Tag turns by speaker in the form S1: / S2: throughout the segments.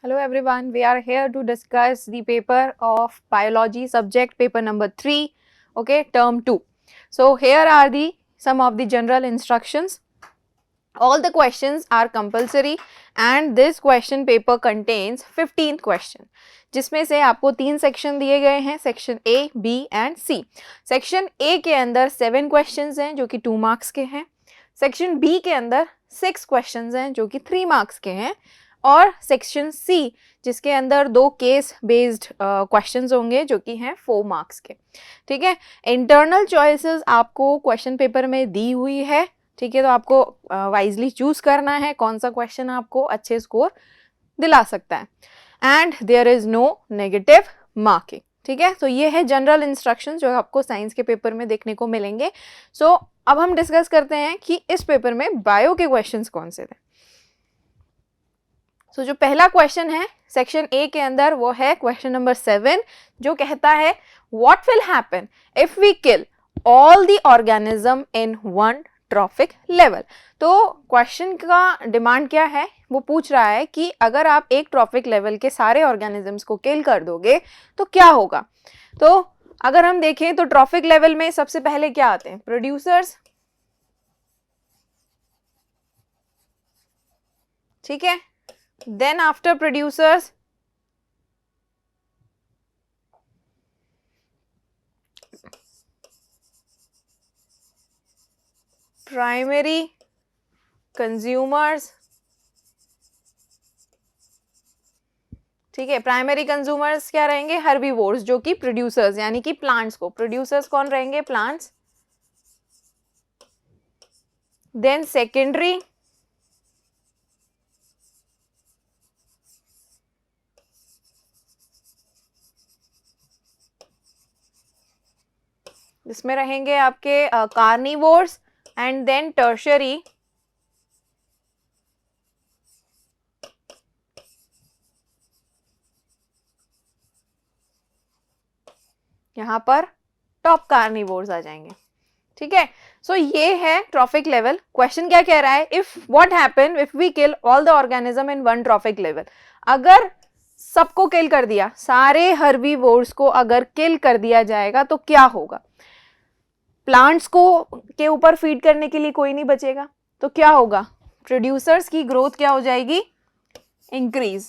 S1: Hello everyone, we are here to discuss the paper of biology subject paper number 3, okay, term 2. So here are some of the general instructions. All the questions are compulsory and this question paper contains 15 question, जिसमें से आपको 3 section दिए गए हैं, section A, B and C. Section A के अंदर 7 questions हैं जो कि 2 मार्क्स के हैं. सेक्शन B के अंदर 6 क्वेश्चंस हैं जो कि 3 मार्क्स के हैं और सेक्शन C जिसके अंदर 2 केस बेस्ड क्वेश्चंस होंगे जो कि हैं 4 मार्क्स के. ठीक है, इंटरनल चॉइसेस आपको क्वेश्चन पेपर में दी हुई है. ठीक है, तो आपको वाइजली चूज करना है कौन सा क्वेश्चन आपको अच्छे स्कोर दिला सकता है. And there is no negative marking. ठीक है, तो ये है जनरल इंस्ट्रक्शंस जो आपको साइंस के पेपर में देखने को मिलेंगे. सो अब हम डिस्कस करते हैं कि इस पेपर में बायो के क्वेश्चंस कौन से थे. सो जो पहला क्वेश्चन है सेक्शन ए के अंदर वो है क्वेश्चन नंबर 7 जो कहता है what will happen if we kill all the organism in one trophic level. तो क्वेश्चन का डिमांड क्या है, वो पूछ रहा है कि अगर आप एक ट्रॉफिक लेवल के सारे ऑर्गेनिजम्स को किल कर दोगे तो क्या होगा. तो अगर हम देखें तो ट्रॉफिक लेवल में सबसे पहले क्या आते हैं, प्रोड्यूसर्स. ठीक है, then after producers primary consumers. ठीक है, प्राइमरी कंज्यूमर्स क्या रहेंगे, हर्बीवोर्स जो कि प्रोड्यूसर्स यानी कि प्लांट्स को, प्रोड्यूसर्स कौन रहेंगे, प्लांट्स. देन सेकेंडरी जिसमें रहेंगे आपके कार्निवोर्स एंड देन टर्शरी यहां पर टॉप कार्निवोर्स आ जाएंगे. ठीक है, सो ये है ट्रॉफिक लेवल. क्वेश्चन क्या कह रहा है, if what happen if we kill all the organism in one trophic level. अगर सबको किल कर दिया, सारे हर्बीवोर्स को अगर किल कर दिया जाएगा तो क्या होगा. प्लांट्स को के ऊपर फीड करने के लिए कोई नहीं बचेगा तो क्या होगा, प्रोड्यूसर्स की ग्रोथ क्या हो जाएगी, इंक्रीज.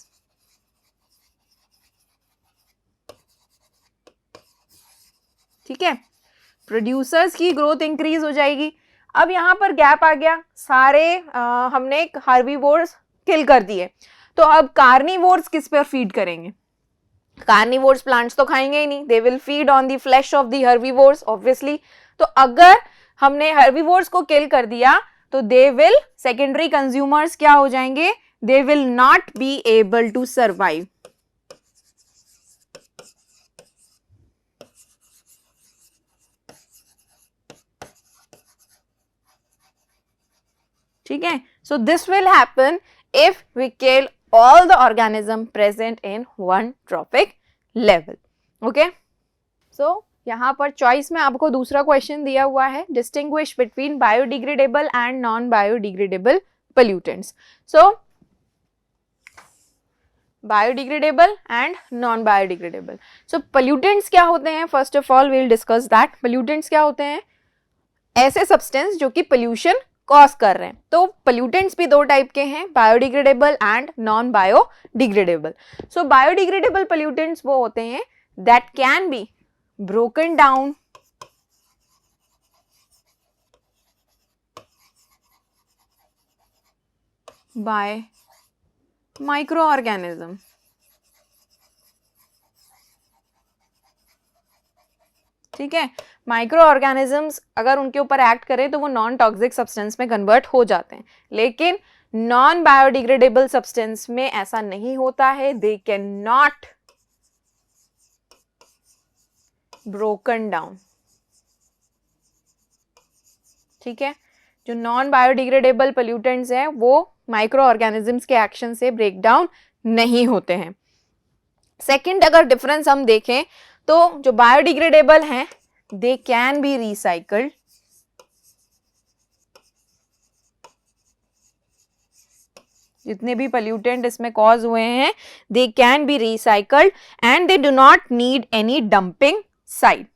S1: ठीक है, प्रोड्यूसर्स की ग्रोथ इंक्रीज हो जाएगी. अब यहां पर गैप आ गया, सारे हमने हार्बीवोर्स किल कर दिए तो अब कार्निवोर्स किस पर फीड करेंगे. कार्निवोर्स प्लांट्स तो खाएंगे ही नहीं, they will feed on the flash of the herbivores obviously. तो अगर हमने हर्बीवोर्स को किल कर दिया तो दे विल, सेकेंडरी कंज्यूमर्स क्या हो जाएंगे, they will not be able to survive. ठीक है, so this will happen if we kill all the organism present in one trophic level. Okay, so यहाँ पर चॉइस में आपको दूसरा क्वेश्चन दिया हुआ है, distinguish between biodegradable and non biodegradable pollutants. So biodegradable and non biodegradable. So pollutants क्या होते हैं, first of all we will discuss that. Pollutants क्या होते हैं, ऐसे सब्सटेंस जो कि पोल्यूशन कॉज कर रहे हैं. तो पोल्यूटेंट्स भी 2 टाइप के हैं, biodegradable and non biodegradable. So biodegradable pollutants वो होते हैं that can be broken down by micro organism. ठीक है, माइक्रो ऑर्गेनिजम्स अगर उनके ऊपर एक्ट करें तो वो नॉन टॉक्सिक सब्सटेंस में कन्वर्ट हो जाते हैं, लेकिन नॉन बायोडिग्रेडेबल सब्सटेंस में ऐसा नहीं होता है, they can not broken down. ठीक है, जो नॉन बायोडिग्रेडेबल पोल्यूटेंट्स हैं वो माइक्रो ऑर्गेनिजम्स के एक्शन से ब्रेक डाउन नहीं होते हैं. सेकेंड अगर डिफरेंस हम देखें तो जो बायोडिग्रेडेबल हैं दे कैन बी जितने भी पोल्यूटेंट इसमें कॉज हुए हैं they can be recycled and they do not need any dumping site,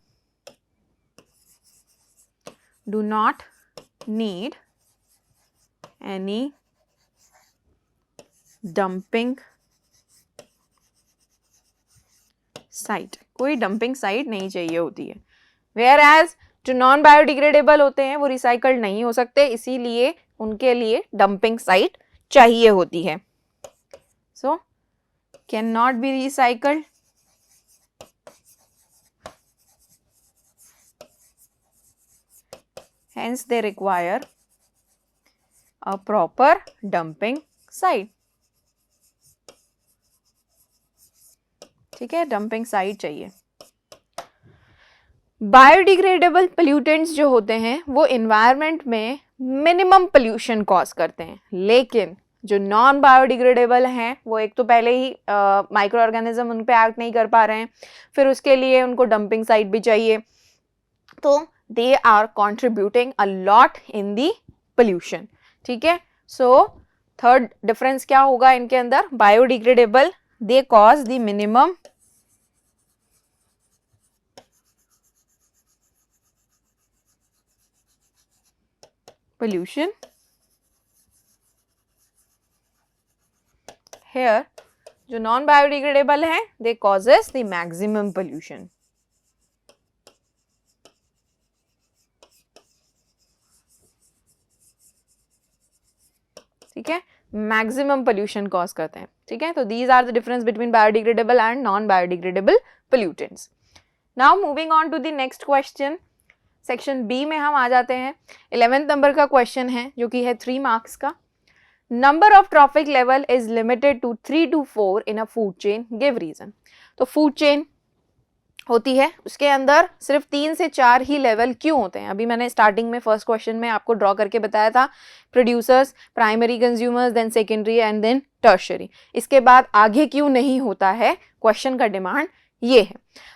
S1: do not need any dumping site, कोई डंपिंग साइट नहीं चाहिए होती है। वेयर एज जो नॉन बायोडिग्रेडेबल होते हैं वो रिसाइकल्ड नहीं हो सकते, इसीलिए उनके लिए डंपिंग साइट चाहिए होती है। So can not be recycled, hence they require a proper dumping site। ठीक है, डंपिंग साइट चाहिए। बायोडिग्रेडेबल पोल्यूटेंट्स जो होते हैं वो एनवायरनमेंट में मिनिमम पोल्यूशन कॉज करते हैं, लेकिन जो नॉन बायोडिग्रेडेबल हैं वो एक तो पहले ही माइक्रो ऑर्गेनिज्म उन पे एक्ट नहीं कर पा रहे हैं, फिर उसके लिए उनको डंपिंग साइट भी चाहिए, तो they are contributing a lot in the pollution. ठीक है, सो थर्ड डिफरेंस क्या होगा इनके अंदर, biodegradable they cause the minimum pollution, here जो नॉन बायोडिग्रेडेबल है they causes the maximum pollution. ठीक है, मैक्सिमम पोल्यूशन कॉज करते हैं। ठीक है, तो these are the difference between biodegradable and non biodegradable pollutants. Now moving on to the next question, section B में हम आ जाते हैं। 11th नंबर का क्वेश्चन है जो कि है 3 मार्क्स का। Number of trophic level is limited to 3 to 4 in a food chain, give reason. तो फूड चेन होती है, उसके अंदर सिर्फ 3 से 4 ही लेवल क्यों होते हैं? अभी मैंने स्टार्टिंग में फर्स्ट क्वेश्चन में आपको ड्रॉ करके बताया था, producers, primary consumers, then secondary and then tertiary. इसके बाद आगे क्यों नहीं होता है, क्वेश्चन का डिमांड ये है।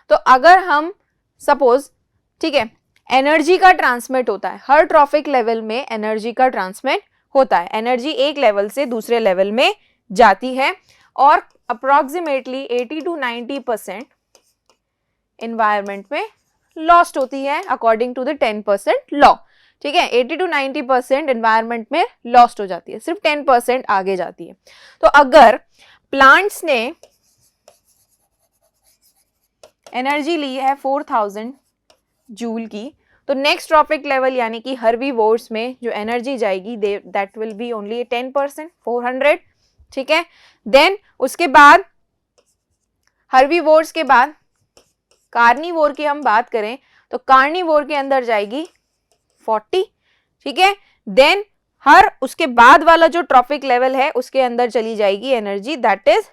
S1: तो अगर हम सपोज, ठीक है, एनर्जी का ट्रांसमिट होता है, हर ट्रॉफिक लेवल में एनर्जी का ट्रांसमिट होता है, एनर्जी एक लेवल से दूसरे लेवल में जाती है और अप्रोक्सीमेटली 80 to 90% एनवायरनमेंट में लॉस्ट होती है अकॉर्डिंग टू द 10% लॉ। ठीक है, 80 to 90% एनवायरनमेंट में लॉस्ट हो जाती है, सिर्फ 10% आगे जाती है। तो अगर प्लांट्स ने एनर्जी ली है 4000 जूल की, तो नेक्स्ट ट्रॉफिक लेवल यानी कि हर्बीवोर्स में जो एनर्जी जाएगी दैट विल बी ओनली 10%, 400। ठीक है, देन उसके बाद हर्बीवोर्स के बाद कार्निवोर की हम बात करें तो कार्निवोर के अंदर जाएगी 40। ठीक है, देन हर उसके बाद वाला जो ट्रॉफिक लेवल है उसके अंदर चली जाएगी एनर्जी दैट इज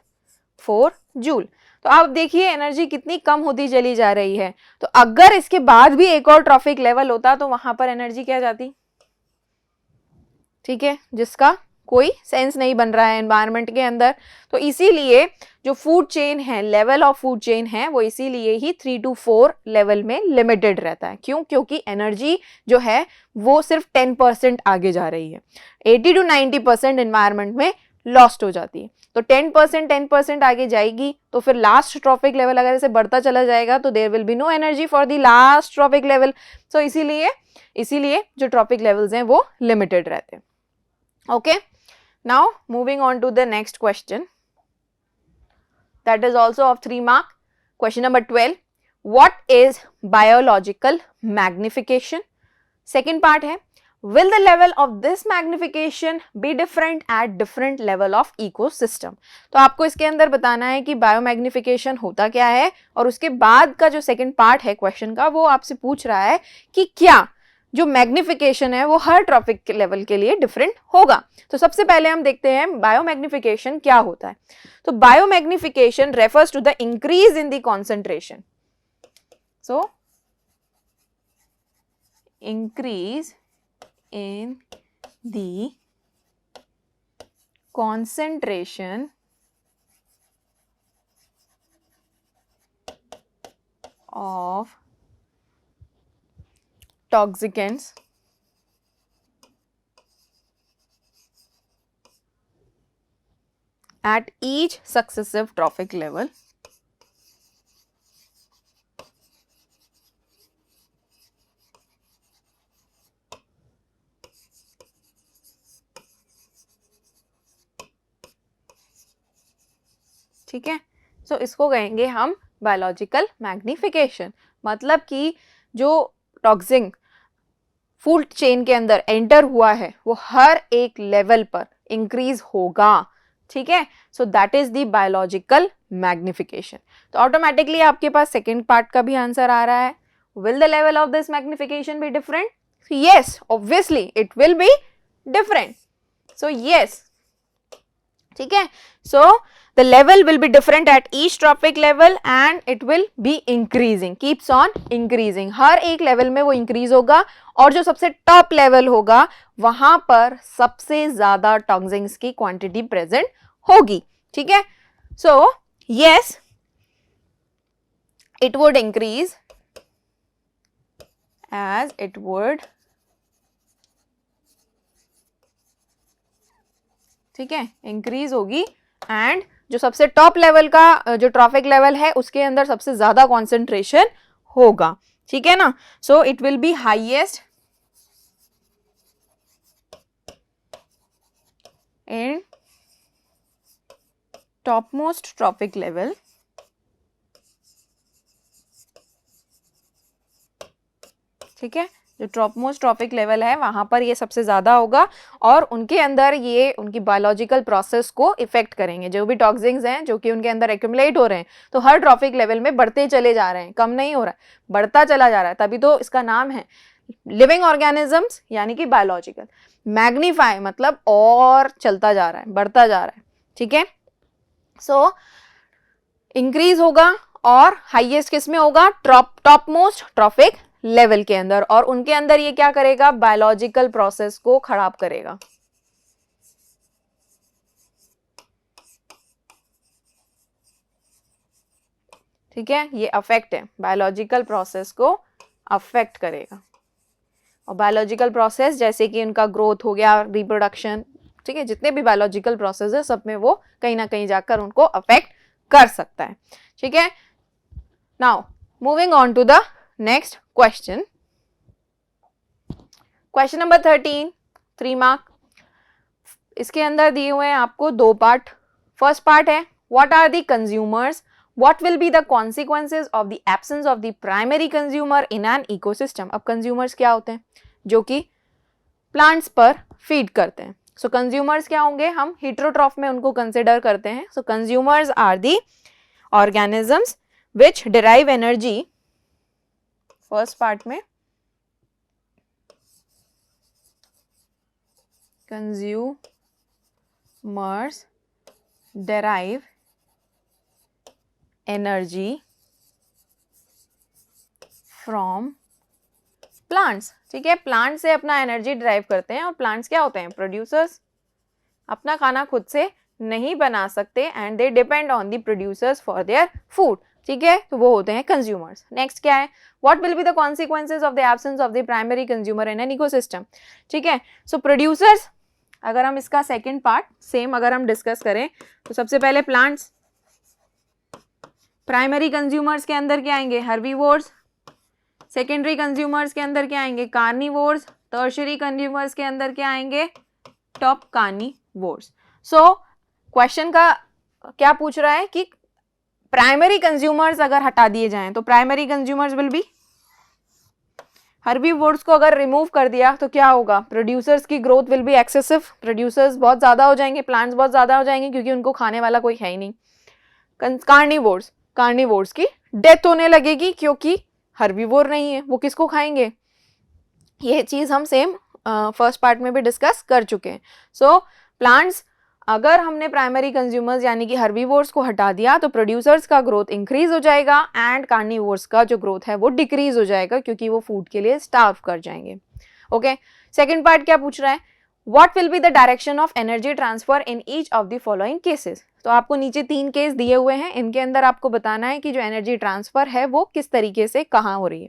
S1: 4 जूल। तो आप देखिए एनर्जी कितनी कम होती चली जा रही है। तो अगर इसके बाद भी एक और ट्रॉफिक लेवल होता तो वहां पर एनर्जी क्या जाती, ठीक है, जिसका कोई सेंस नहीं बन रहा है एनवायरनमेंट के अंदर। तो इसीलिए जो फूड चेन है, लेवल ऑफ फूड चेन है, वो इसीलिए ही 3 to 4 लेवल में लिमिटेड रहता है। क्यों? क्योंकि एनर्जी जो है वो सिर्फ 10% आगे जा रही है, 80 to 90% एनवायरनमेंट में लॉस्ट हो जाती है। तो 10% आगे जाएगी तो फिर लास्ट ट्रॉफिक लेवल अगर ऐसे बढ़ता चला जाएगा तो there will be no energy for the last trophic level. So इसीलिए जो ट्रॉफिक लेवल्स हैं वो लिमिटेड रहते हैं। Okay, now moving on to the next question that is also of 3 mark. Question number 12, what is biological magnification? Second part है, will the level of this magnification be different at different level of ecosystem? तो आपको इसके अंदर बताना है कि biomagnification होता क्या है, और उसके बाद का जो सेकंड पार्ट है क्वेश्चन का वो आपसे पूछ रहा है कि क्या जो मैग्निफिकेशन है वो हर ट्रॉफिक लेवल के लिए डिफरेंट होगा। तो सबसे पहले हम देखते हैं बायोमैग्निफिकेशन क्या होता है। तो biomagnification refers to the increase in the concentration, so increase in the concentration of toxicants at each successive trophic level. ठीक है, सो इसको कहेंगे हम बायोलॉजिकल मैग्निफिकेशन। मतलब कि जो टॉक्सिन फूड चेन के अंदर एंटर हुआ है वो हर एक लेवल पर इंक्रीज होगा। ठीक है, so that is the biological magnification. तो ऑटोमेटिकली आपके पास सेकेंड पार्ट का भी आंसर आ रहा है, will the level of this magnification be different? Yes, obviously it will be different. So yes, ठीक है, सो the level will be different at each trophic level and it will be increasing, keeps on increasing। हर एक level में वो increase होगा और जो सबसे top level होगा वहां पर सबसे ज्यादा टॉक्सिन्स की क्वांटिटी प्रेजेंट होगी। ठीक है, so yes, it would increase as it would, ठीक है, इंक्रीज होगी एंड जो सबसे टॉप लेवल का जो ट्रॉफिक लेवल है उसके अंदर सबसे ज्यादा कॉन्सेंट्रेशन होगा। ठीक है ना, so it will be highest in top most trophic level, ठीक है, जो टॉप मोस्ट ट्रॉफिक लेवल है वहां पर ये सबसे ज्यादा होगा और उनके अंदर ये उनकी बायोलॉजिकल प्रोसेस को इफेक्ट करेंगे। जो भी टॉक्सिन्स हैं जो कि उनके अंदर एक्यूमुलेट हो रहे हैं तो हर ट्रॉफिक लेवल में बढ़ते चले जा रहे हैं, कम नहीं हो रहा है, बढ़ता चला जा रहा है। तभी तो इसका नाम है लिविंग ऑर्गेनिजम्स, यानी कि बायोलॉजिकल। मैग्नीफाई मतलब और चलता जा रहा है, बढ़ता जा रहा है। ठीक है, सो इंक्रीज होगा और हाईएस्ट किस में होगा? टॉप मोस्ट ट्रॉफिक लेवल के अंदर, और उनके अंदर ये क्या करेगा? बायोलॉजिकल प्रोसेस को खराब करेगा। ठीक है, ये अफेक्ट है, बायोलॉजिकल प्रोसेस को अफेक्ट करेगा। और बायोलॉजिकल प्रोसेस जैसे कि उनका ग्रोथ हो गया, रिप्रोडक्शन, ठीक है, जितने भी बायोलॉजिकल प्रोसेस है सब में वो कहीं ना कहीं जाकर उनको अफेक्ट कर सकता है। ठीक है, now moving on to the next question, question number 13, 3 mark. इसके अंदर दिए हुए हैं आपको 2 पार्ट। फर्स्ट पार्ट है what are the consumers, what will be the consequences of the absence of the primary consumer in an ecosystem। अब consumers क्या होते हैं? जो कि प्लांट्स पर फीड करते हैं। सो कंज्यूमर्स क्या होंगे? हम heterotroph में उनको कंसिडर करते हैं। So consumers are the organisms which derive energy, first part में consumers derive energy from plants. ठीक है, प्लांट से अपना एनर्जी ड्राइव करते हैं और प्लांट्स क्या होते हैं? प्रोड्यूसर्स। अपना खाना खुद से नहीं बना सकते and they depend on the producers for their food. ठीक है, तो वो होते हैं कंज्यूमर्स। नेक्स्ट क्या है? What will be the consequences of the absence of the primary consumer in an ecosystem. ठीक है, सो प्रोड्यूसर्स, अगर हम इसका सेकेंड पार्ट सेम अगर हम डिस्कस करें तो सबसे पहले प्लांट्स, प्राइमरी कंज्यूमर्स के अंदर क्या आएंगे? हर्बीवोर्स। सेकेंडरी कंज्यूमर्स के अंदर क्या आएंगे? कार्निवोर्स। टर्शियरी कंज्यूमर्स के अंदर क्या आएंगे? Top carnivores. सो क्वेश्चन का क्या पूछ रहा है कि प्राइमरी कंज्यूमर्स अगर हटा दिए जाएं तो primary consumers will be, herbivores को अगर रिमूव कर दिया तो क्या होगा? प्रोड्यूसर्स की growth will be excessive, producers बहुत ज्यादा हो जाएंगे, प्लांट्स बहुत ज्यादा हो जाएंगे क्योंकि उनको खाने वाला कोई है ही नहीं। कार्निवोर्स, कार्निवोर्स की डेथ होने लगेगी क्योंकि हर्बीवोर नहीं है, वो किसको खाएंगे? ये चीज हम सेम फर्स्ट पार्ट में भी डिस्कस कर चुके हैं। सो प्लांट्स, अगर हमने प्राइमरी कंज्यूमर्स यानी कि हर्बीवोर्स को हटा दिया तो प्रोड्यूसर्स का ग्रोथ इंक्रीज हो जाएगा एंड कार्निवोर्स का जो ग्रोथ है वो डिक्रीज हो जाएगा क्योंकि वो फूड के लिए स्टार्व कर जाएंगे। ओके, सेकेंड पार्ट क्या पूछ रहा है? What will be the direction of energy transfer in each of the following cases। तो आपको नीचे 3 केस दिए हुए हैं, इनके अंदर आपको बताना है कि जो एनर्जी ट्रांसफर है वो किस तरीके से कहाँ हो रही है।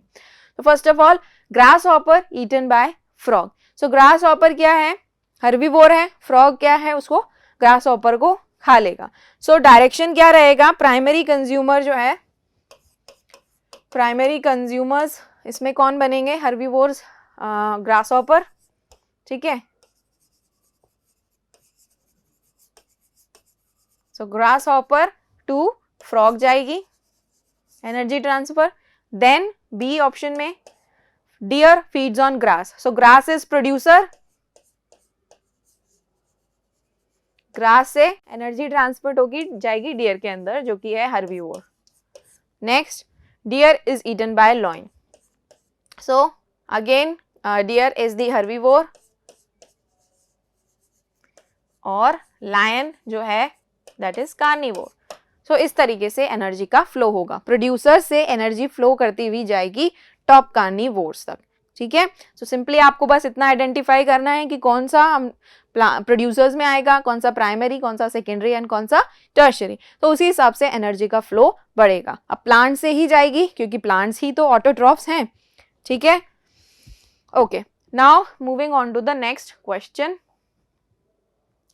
S1: तो first of all, grasshopper eaten by frog. So grasshopper क्या है? हर्बीवोर है। फ्रॉग क्या है? उसको, ग्रास हॉपर को खा लेगा। सो डायरेक्शन क्या रहेगा, प्राइमरी कंज्यूमर जो है, प्राइमरी कंज्यूमर्स इसमें कौन बनेंगे, हर्बीवोर्स, ग्रासहॉपर, ठीक है। सो ग्रासहॉपर टू फ्रॉग जाएगी energy transfer. Then B option में deer feeds on grass, so grass is producer, grass से एनर्जी ट्रांसफर होगी जाएगी डियर के अंदर जो कि है herbivore. Next deer is eaten by lion, so again deer is the herbivore और लायन जो है दैट इज कार्निवोर। सो इस तरीके से एनर्जी का फ्लो होगा, प्रोड्यूसर से एनर्जी फ्लो करती हुई जाएगी टॉप कार्निवोर्स तक, ठीक है। सो सिंपली आपको बस इतना आइडेंटिफाई करना है कि कौन सा प्रोड्यूसर्स में आएगा, कौन सा प्राइमरी, कौन सा सेकेंडरी एंड कौन सा टर्शियरी, तो उसी हिसाब से एनर्जी का फ्लो बढ़ेगा। अब प्लांट से ही जाएगी क्योंकि प्लांट्स ही तो ऑटोट्रॉफ्स हैं, ठीक है। Okay, now moving on to the next question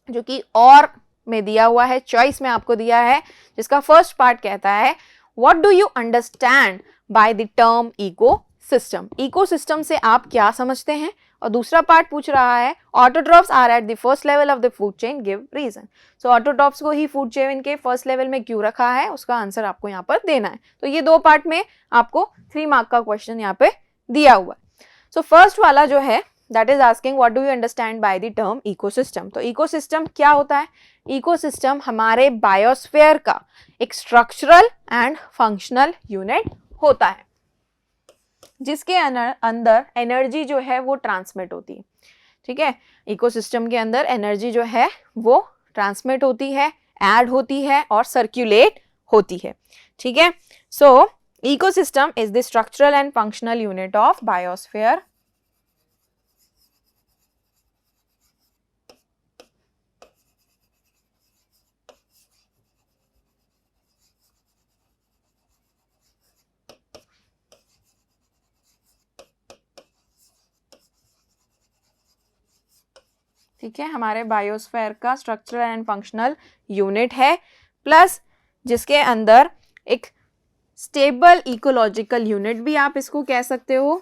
S1: जो कि और में दिया हुआ है, चॉइस में आपको दिया है, जिसका फर्स्ट पार्ट कहता है what do you understand by the term ecosystem, ecosystem से आप क्या समझते हैं। और दूसरा पार्ट पूछ रहा है autotrophs are at the first level of the food chain, give reason. So autotrophs को ही फूड चेन के फर्स्ट लेवल में क्यों रखा है, उसका आंसर आपको यहाँ पर देना है। तो ये दो पार्ट में आपको 3 मार्क का क्वेश्चन यहाँ पे दिया हुआ है। सो फर्स्ट वाला जो है that is asking what do you understand by the term ecosystem. तो इकोसिस्टम क्या होता है, इकोसिस्टम हमारे बायोस्फीयर का एक स्ट्रक्चरल एंड फंक्शनल यूनिट होता है जिसके अंदर एनर्जी जो है वो ट्रांसमिट होती है, ठीक है। इकोसिस्टम के अंदर एनर्जी जो है वो ट्रांसमिट होती है, ऐड होती है और सर्कुलेट होती है, ठीक है। सो ecosystem is the structural and functional unit of biosphere ठीक है, हमारे बायोस्फीयर का स्ट्रक्चरल एंड फंक्शनल यूनिट है, प्लस जिसके अंदर एक स्टेबल इकोलॉजिकल यूनिट भी आप इसको कह सकते हो,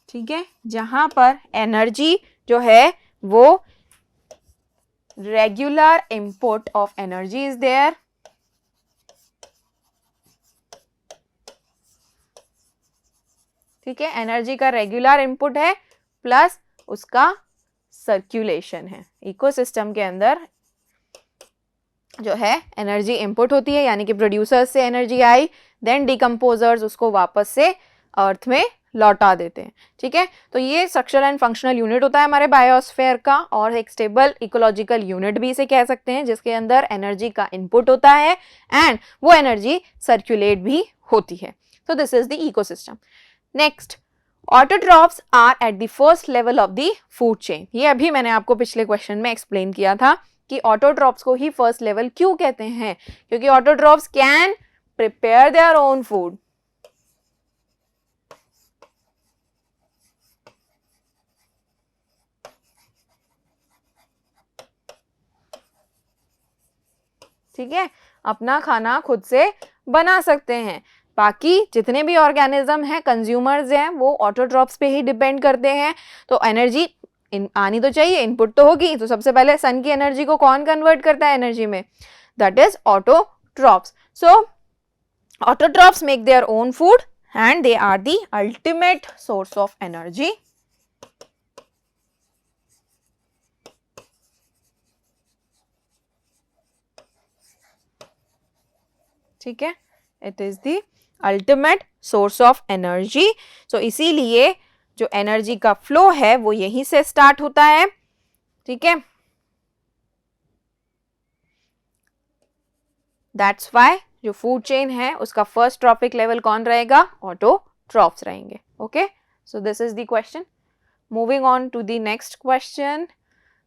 S1: ठीक है, जहां पर एनर्जी जो है वो regular input of energy is there, ठीक है, एनर्जी का रेगुलर इनपुट है प्लस उसका सर्कुलेशन है। इकोसिस्टम के अंदर जो है एनर्जी इनपुट होती है, यानी कि प्रोड्यूसर्स से एनर्जी आई, देन डिकम्पोजर्स उसको वापस से अर्थ में लौटा देते हैं, ठीक है। तो ये स्ट्रक्चरल एंड फंक्शनल यूनिट होता है हमारे बायोस्फीयर का, और एक स्टेबल इकोलॉजिकल यूनिट भी इसे कह सकते हैं, जिसके अंदर एनर्जी का इनपुट होता है एंड वो एनर्जी सर्कुलेट भी होती है। तो this is the ecosystem. Next, autotrophs are at the first level of the food chain. ये अभी मैंने आपको पिछले क्वेश्चन में एक्सप्लेन किया था कि ऑटोट्रॉफ्स को ही फर्स्ट लेवल क्यों कहते हैं, क्योंकि autotrophs can prepare their own food, ठीक है, अपना खाना खुद से बना सकते हैं। बाकी जितने भी ऑर्गेनिज्म हैं, कंज्यूमर्स हैं, वो ऑटोट्रॉफ्स पे ही डिपेंड करते हैं। तो एनर्जी आनी तो चाहिए, इनपुट तो होगी, तो सबसे पहले सन की एनर्जी को कौन कन्वर्ट करता है एनर्जी में, that is autotrophs. So autotrophs make their own food and they are the ultimate source of energy, ठीक है, it is the ultimate source of energy. So इसीलिए जो एनर्जी का फ्लो है वो यहीं से स्टार्ट होता है, ठीक है। दैट्स व्हाई जो फूड चेन है उसका फर्स्ट ट्रॉपिक लेवल कौन रहेगा, ऑटोट्रॉफ्स रहेंगे। Okay, so this is the question. Moving on to the next question,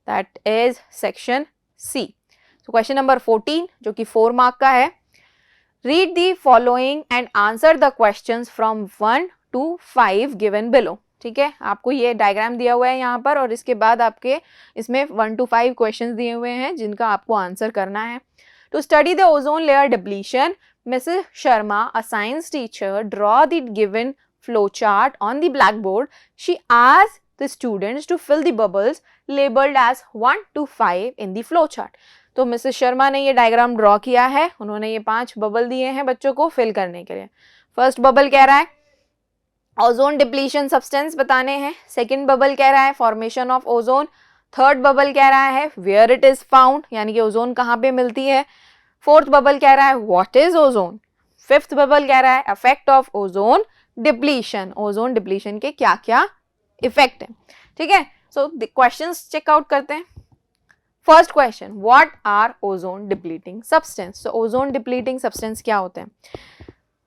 S1: that is section C. So question number 14 जो कि 4 मार्क का है। Read the following and answer the questions from 1 to 5 given below. ठीक है, आपको ये diagram दिया हुआ है यहाँ पर और इसके बाद आपके इसमें 1 to 5 क्वेश्चंस दिए हुए हैं जिनका आपको आंसर करना है. To study the ozone layer depletion, Mrs. Sharma, a science teacher, draw the given flow chart on the blackboard. She asked the students to fill the bubbles labeled as 1 to 5 in the flow chart. तो Mrs Sharma ने ये diagram draw किया है, उन्होंने ये 5 bubble दिए हैं बच्चों को फिल करने के लिए. फर्स्ट बबल कह रहा है ओजोन डिप्लीशन सब्सटेंस बताने हैं, सेकंड बबल कह रहा है formation of ozone, third bubble कह रहा है वेयर इट इज फाउंड यानी कि ओजोन कहाँ पे मिलती है, फोर्थ बबल कह रहा है what is ozone, fifth bubble कह रहा है effect of ozone depletion, ozone depletion के क्या क्या इफेक्ट है. ठीक है, सो क्वेश्चंस चेकआउट करते हैं. First question, what are ozone depleting substance. तो ओजोन डिप्लीटिंग सब्सटेंस क्या होते हैं,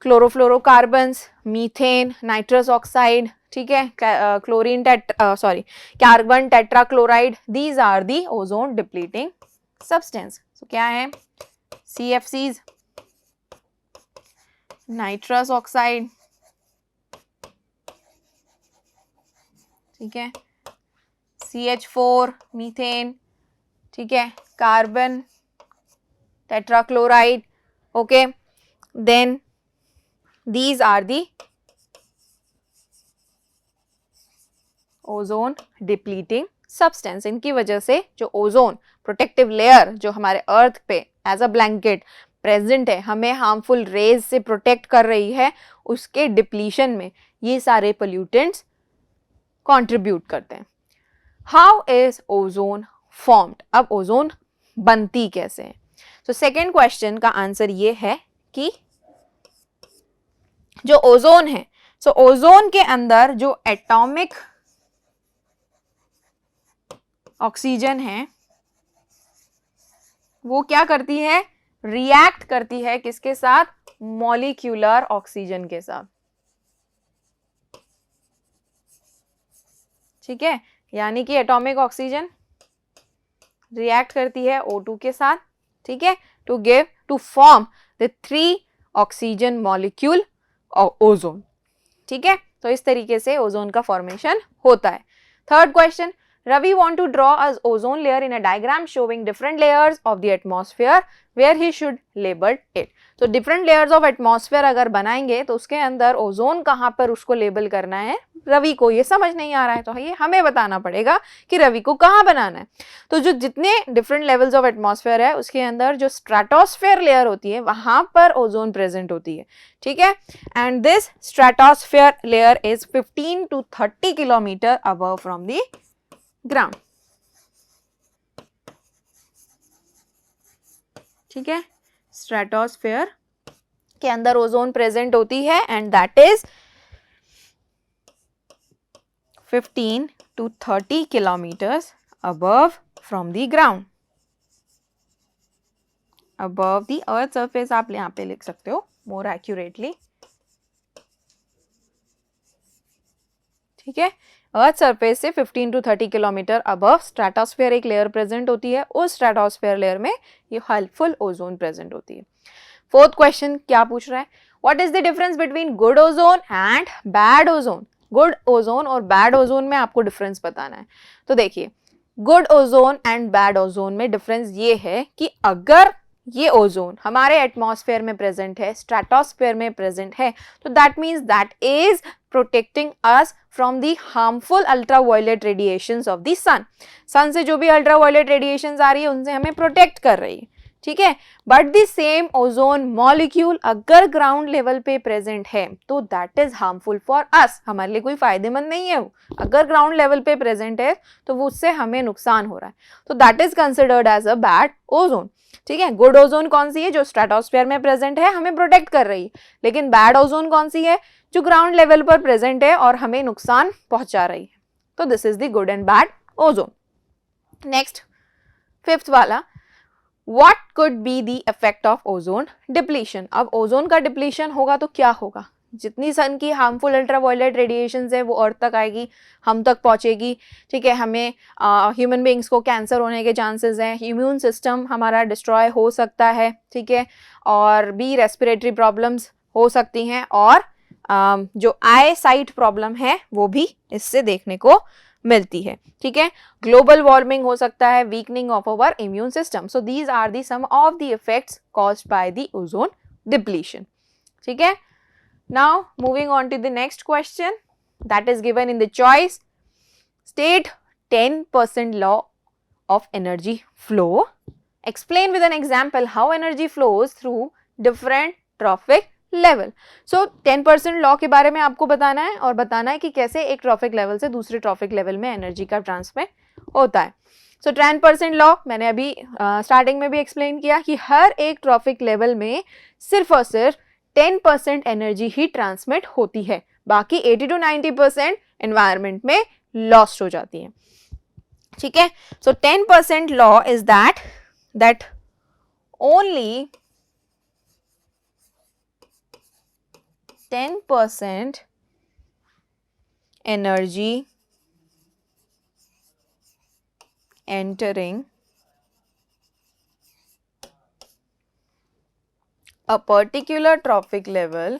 S1: क्लोरोफ्लोरोकार्बन्स, मीथेन, नाइट्रस ऑक्साइड, ठीक है, chlorine carbon tetrachloride, these are the ozone depleting substance. तो क्या है, CFCs, नाइट्रस ऑक्साइड, ठीक है, CH4 मीथेन, ठीक है, carbon tetrachloride, okay, then these are the ozone depleting substance. इनकी वजह से जो ओजोन प्रोटेक्टिव लेयर जो हमारे अर्थ पे एज अ ब्लैंकेट प्रेजेंट है, हमें हार्मफुल रेज से प्रोटेक्ट कर रही है, उसके डिप्लीशन में ये सारे पोल्यूटेंट्स कंट्रीब्यूट करते हैं. How is ozone formed. अब ओजोन बनती कैसे है. तो सेकेंड क्वेश्चन का आंसर ये है कि जो ओजोन है, सो ओजोन के अंदर जो एटॉमिक ऑक्सीजन है वो क्या करती है, रिएक्ट करती है किसके साथ, मॉलिक्यूलर ऑक्सीजन के साथ. ठीक है, यानी कि एटॉमिक ऑक्सीजन रिएक्ट करती है O2 के साथ, ठीक है, to form the 3 oxygen molecule ozone. ठीक है, तो इस तरीके से ओजोन का फॉर्मेशन होता है. Third question, Ravi want to draw a ozone layer in a diagram showing different layers of the atmosphere where he should label it. तो different layers of atmosphere अगर बनाएंगे तो उसके अंदर ओजोन कहाँ पर उसको लेबल करना है, रवि को ये समझ नहीं आ रहा है, तो ये हमें बताना पड़ेगा कि रवि को कहाँ बनाना है. तो जो जितने different levels of atmosphere है उसके अंदर जो stratosphere layer होती है वहाँ पर ओजोन प्रेजेंट होती है. ठीक है, and this stratosphere layer is 15 to 30 kilometer above from the ground. ठीक है, स्ट्रेटोस्फेयर के अंदर ओजोन प्रेजेंट होती है and that is 15 to 30 kilometers above from the ground, above the earth surface. आप यहाँ पे लिख सकते हो more accurately. ठीक है, अर्थ सरफेस से 15 to 30 किलोमीटर अबव स्ट्रेटोस्फेयर एक लेयर प्रेजेंट होती है, उस स्ट्रेटोस्फेयर लेयर में ये हेल्पफुल ओजोन प्रेजेंट होती है. फोर्थ क्वेश्चन क्या पूछ रहा है, what is the difference between good ozone and bad ozone. Good ozone और बैड ओजोन में आपको डिफरेंस बताना है. तो देखिए, good ozone and bad ozone में डिफरेंस ये है कि अगर ये ओजोन हमारे एटमॉस्फेयर में प्रेजेंट है, स्ट्रेटोस्फेयर में प्रेजेंट है, तो that means that is protecting us from the harmful ultraviolet radiations of the sun. Sun से जो भी अल्ट्रावायलेट रेडिएशंस आ रही है उनसे हमें प्रोटेक्ट कर रही है. ठीक है, but the same ozone molecule अगर ग्राउंड लेवल पे प्रेजेंट है तो that is harmful for us, हमारे लिए कोई फायदेमंद नहीं है वो. अगर ग्राउंड लेवल पे प्रेजेंट है तो वो उससे हमें नुकसान हो रहा है, तो that is considered as a bad ozone. ठीक है, गुड ओजोन कौन सी है, जो स्ट्रेटोस्फेयर में प्रेजेंट है, हमें प्रोटेक्ट कर रही है. लेकिन बैड ओजोन कौन सी है, जो ग्राउंड लेवल पर प्रेजेंट है और हमें नुकसान पहुंचा रही है. तो this is the good and bad ozone. Next, fifth वाला, what could be the effect of ozone depletion. अब ओजोन का डिप्लीशन होगा तो क्या होगा, जितनी सन की हार्मफुल अल्ट्रावायलेट रेडिएशंस है वो अर्थ तक आएगी, हम तक पहुंचेगी. ठीक है, हमें ह्यूमन बीइंग्स को कैंसर होने के चांसेस हैं, इम्यून सिस्टम हमारा डिस्ट्रॉय हो सकता है. ठीक है, और भी रेस्पिरेटरी प्रॉब्लम्स हो सकती हैं, और जो आई साइट प्रॉब्लम है वो भी इससे देखने को मिलती है, ठीक है। ग्लोबल वार्मिंग हो सकता है, weakening of our immune system, so these are the some of the effects caused by the ozone depletion, ठीक है। Now moving on to the next question that is given in the choice, state 10% law of energy flow, explain with an example how energy flows through different trophic level. So 10% law के बारे में आपको बताना है और बताना है कि कैसे एक ट्रॉफिक लेवल से दूसरे ट्रॉफिक लेवल में एनर्जी का ट्रांसफर होता है। सो 10% लॉ मैंने अभी स्टार्टिंग में भी एक्सप्लेन किया कि हर एक ट्रॉफिक लेवल में सिर्फ और सिर्फ 10% एनर्जी ही ट्रांसमिट होती है, बाकी 80 to 90% एनवायरमेंट में लॉस्ट हो जाती है, ठीक है। सो 10% law is that only 10% energy entering a particular trophic level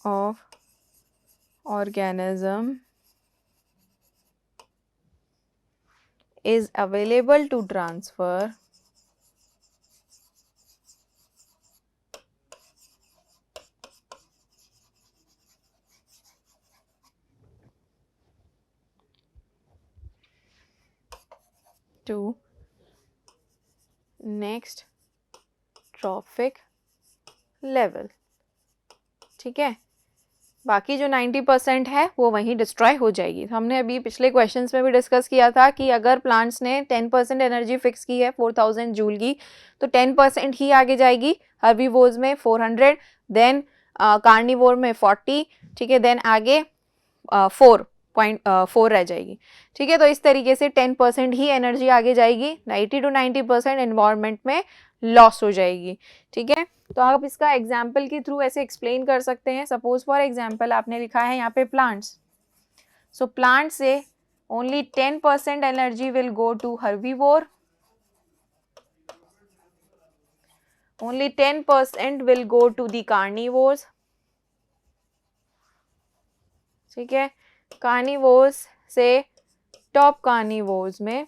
S1: of organism is available to transfer to next trophic level, ठीक है। बाकी जो 90% है वो वहीं डिस्ट्रॉय हो जाएगी। हमने अभी पिछले क्वेश्चंस में भी डिस्कस किया था कि अगर प्लांट्स ने 10% एनर्जी फिक्स की है 4000 जूल की, तो 10% ही आगे जाएगी, हर्बीवोर्स में 400, देन कार्निवोर में 40, ठीक है, देन आगे 4.4 रह जाएगी, ठीक है। तो इस तरीके से 10% ही एनर्जी आगे जाएगी, 80 to 90% एनवायरनमेंट में लॉस हो जाएगी, ठीक है। तो आप इसका एग्जाम्पल के थ्रू ऐसे एक्सप्लेन कर सकते हैं। सपोज फॉर एग्जाम्पल आपने लिखा है यहाँ पे प्लांट्स, सो प्लांट से only 10% energy will go to herbivore, only 10% will go to the carnivores, ठीक है। कार्निवोर्स से टॉप कार्निवोर्स में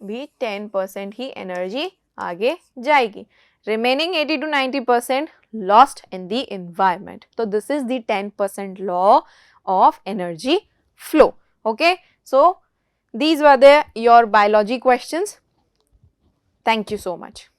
S1: भी 10% ही एनर्जी आगे जाएगी, remaining 80 to 90% lost in the environment. So this is the 10% law of energy flow. Okay, so these were your biology questions. Thank you so much.